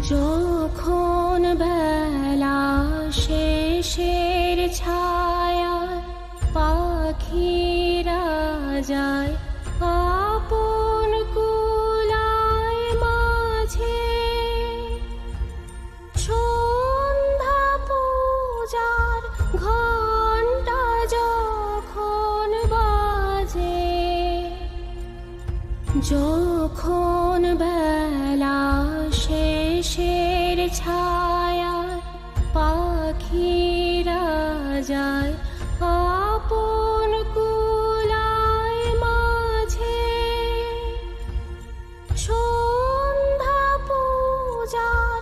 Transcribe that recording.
যখন বেলা শেষের ছায়ায় পাখিরা যায় আপন কুলায় মাঝে, সন্ধ্যা পূজার ঘণ্টা যখন বাজে, যখন বেলা শেষের ছায়ায় পাখিরা যায় আপন কুলায় মাঝে, সন্ধ্যা পূজার